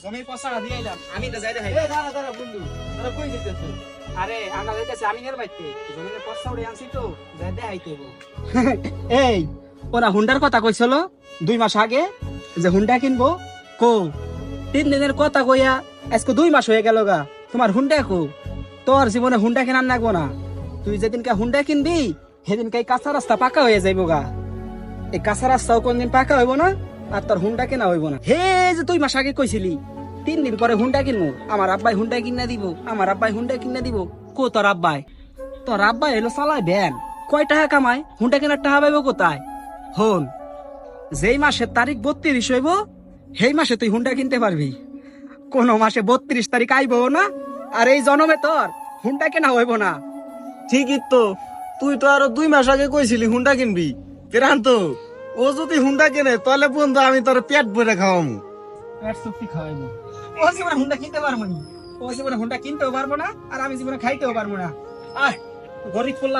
জমির পয়সাটা দিয়ে এলাম, আমি তো যাই দেখাই। দাঁড়া বন্ধু, তোরা কই যেতেছ? আরে আমরা যাইতেছি আমিনের বাড়িতে, জমির পয়সা উড়ে আনছি তো, যাই দেখাইতে হইব। এই ওরা হুন্ডার কথা কইছিল 2 মাস আগে যে হুন্ডা কিনবো, কো 3 দিনের কথা কইয়া আজকে 2 মাস হয়ে গেল গা। তোমার হুন্ডা কো? তোর জীবনে হুন্ডা কেনার লাগবো না। তুই যেদিনকে হুন্ডা কিনবি সেদিনকে এই কাঁচা রাস্তা পাকা হয়ে যাইব গা। এই কাঁচা রাস্তাও কোনদিন পাকা হইব না, আর তোর হুন্ডা কেনা হইব না। হে যে 2 মাস আগে কইছিলি 3 দিন পরে হুন্ডা কিনবো, আমার আব্বাই হুন্ডা কিনা দিব, আমার আব্বাই হুন্ডা কিনা দিব। কো তোর আব্বাই? তোর আব্বাই এলো চালায় ভ্যান, কয় টাকা কামায়? হুন্ডা কেনার টাকা পাইব কোথায়? হন, যেই মাসের তারিখ 32 হইব সেই মাসে তুই হুন্ডা কিনতে পারবি। কোন মাসে 32 তারিখ আইব না, আর এই জন্মে তোর হুন্ডা কেনা হইব না। ঠিকই তো, তুই তো আরো 2 মাস আগে কইছিলি হুন্ডা কিনবি। কেরান তো, ও যদি হুন্ডা কেনে তাহলে বন্ধু আমি তোর পেট ভরে খাওয়ামু। পেট চুক্তি খাওয়াইবো। ও জীবনে হুন্ডা কিনতে পারবো না, ও জীবনে হুন্ডা কিনতেও পারবো না, আর আমি জীবনে খাইতেও পারবো না। আয় গরিব করলা